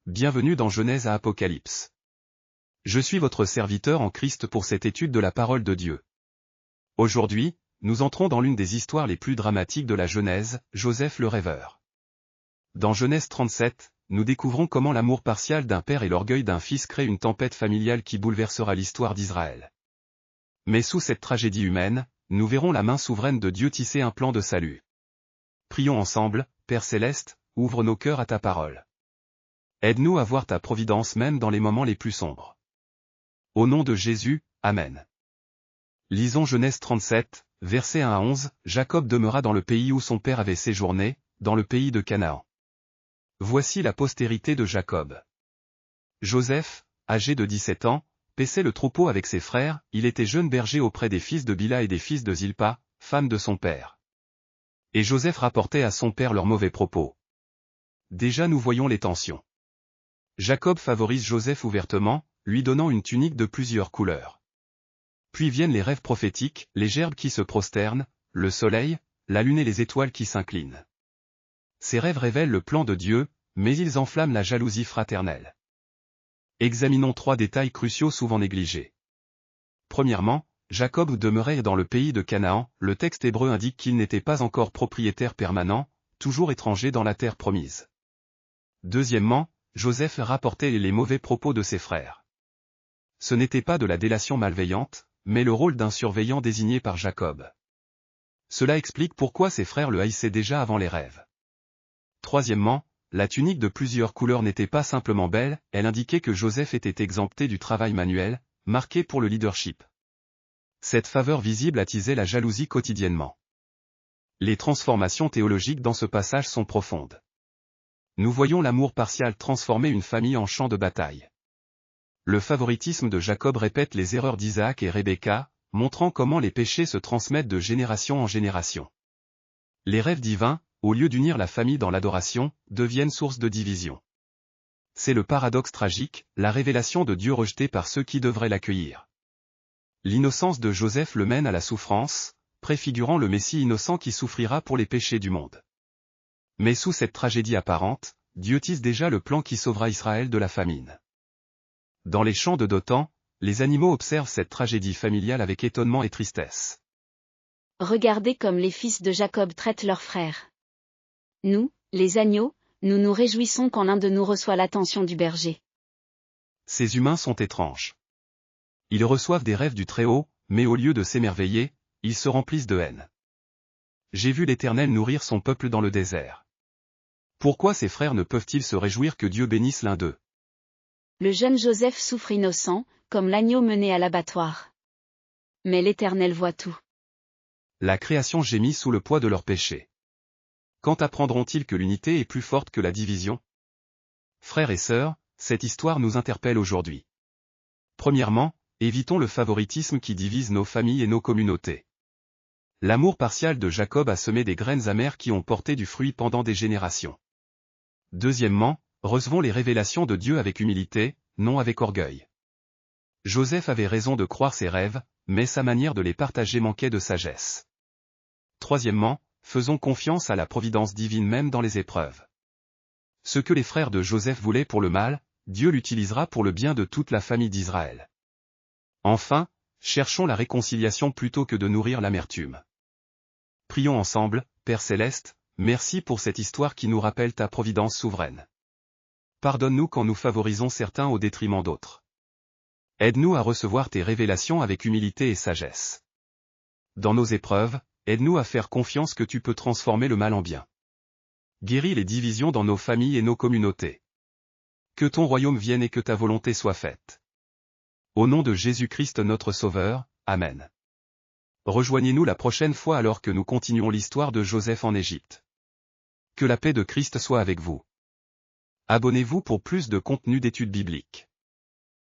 Bienvenue dans Genèse à Apocalypse. Je suis votre serviteur en Christ pour cette étude de la parole de Dieu. Aujourd'hui, nous entrons dans l'une des histoires les plus dramatiques de la Genèse, Joseph le rêveur. Dans Genèse 37, nous découvrons comment l'amour partial d'un père et l'orgueil d'un fils créent une tempête familiale qui bouleversera l'histoire d'Israël. Mais sous cette tragédie humaine, nous verrons la main souveraine de Dieu tisser un plan de salut. Prions ensemble, Père Céleste, ouvre nos cœurs à ta parole. Aide-nous à voir ta providence même dans les moments les plus sombres. Au nom de Jésus, Amen. Lisons Genèse 37, versets 1 à 11, Jacob demeura dans le pays où son père avait séjourné, dans le pays de Canaan. Voici la postérité de Jacob. Joseph, âgé de 17 ans, paissait le troupeau avec ses frères, il était jeune berger auprès des fils de Bila et des fils de Zilpa, femme de son père. Et Joseph rapportait à son père leurs mauvais propos. Déjà nous voyons les tensions. Jacob favorise Joseph ouvertement, lui donnant une tunique de plusieurs couleurs. Puis viennent les rêves prophétiques, les gerbes qui se prosternent, le soleil, la lune et les étoiles qui s'inclinent. Ces rêves révèlent le plan de Dieu, mais ils enflamment la jalousie fraternelle. Examinons 3 détails cruciaux souvent négligés. Premièrement, Jacob demeurait dans le pays de Canaan, le texte hébreu indique qu'il n'était pas encore propriétaire permanent, toujours étranger dans la terre promise. Deuxièmement, Joseph rapportait les mauvais propos de ses frères. Ce n'était pas de la délation malveillante, mais le rôle d'un surveillant désigné par Jacob. Cela explique pourquoi ses frères le haïssaient déjà avant les rêves. Troisièmement, la tunique de plusieurs couleurs n'était pas simplement belle, elle indiquait que Joseph était exempté du travail manuel, marqué pour le leadership. Cette faveur visible attisait la jalousie quotidiennement. Les transformations théologiques dans ce passage sont profondes. Nous voyons l'amour partial transformer une famille en champ de bataille. Le favoritisme de Jacob répète les erreurs d'Isaac et Rebecca, montrant comment les péchés se transmettent de génération en génération. Les rêves divins, au lieu d'unir la famille dans l'adoration, deviennent source de division. C'est le paradoxe tragique, la révélation de Dieu rejetée par ceux qui devraient l'accueillir. L'innocence de Joseph le mène à la souffrance, préfigurant le Messie innocent qui souffrira pour les péchés du monde. Mais sous cette tragédie apparente, Dieu tisse déjà le plan qui sauvera Israël de la famine. Dans les champs de Dothan, les animaux observent cette tragédie familiale avec étonnement et tristesse. Regardez comme les fils de Jacob traitent leurs frères. Nous, les agneaux, nous nous réjouissons quand l'un de nous reçoit l'attention du berger. Ces humains sont étranges. Ils reçoivent des rêves du Très-Haut, mais au lieu de s'émerveiller, ils se remplissent de haine. J'ai vu l'Éternel nourrir son peuple dans le désert. Pourquoi ces frères ne peuvent-ils se réjouir que Dieu bénisse l'un d'eux? Le jeune Joseph souffre innocent, comme l'agneau mené à l'abattoir. Mais l'Éternel voit tout. La création gémit sous le poids de leurs péchés. Quand apprendront-ils que l'unité est plus forte que la division? Frères et sœurs, cette histoire nous interpelle aujourd'hui. Premièrement, évitons le favoritisme qui divise nos familles et nos communautés. L'amour partial de Jacob a semé des graines amères qui ont porté du fruit pendant des générations. Deuxièmement, recevons les révélations de Dieu avec humilité, non avec orgueil. Joseph avait raison de croire ses rêves, mais sa manière de les partager manquait de sagesse. Troisièmement, faisons confiance à la providence divine même dans les épreuves. Ce que les frères de Joseph voulaient pour le mal, Dieu l'utilisera pour le bien de toute la famille d'Israël. Enfin, cherchons la réconciliation plutôt que de nourrir l'amertume. Prions ensemble, Père Céleste, merci pour cette histoire qui nous rappelle ta providence souveraine. Pardonne-nous quand nous favorisons certains au détriment d'autres. Aide-nous à recevoir tes révélations avec humilité et sagesse. Dans nos épreuves, aide-nous à faire confiance que tu peux transformer le mal en bien. Guéris les divisions dans nos familles et nos communautés. Que ton royaume vienne et que ta volonté soit faite. Au nom de Jésus-Christ notre Sauveur, Amen. Rejoignez-nous la prochaine fois alors que nous continuons l'histoire de Joseph en Égypte. Que la paix de Christ soit avec vous. Abonnez-vous pour plus de contenu d'études bibliques.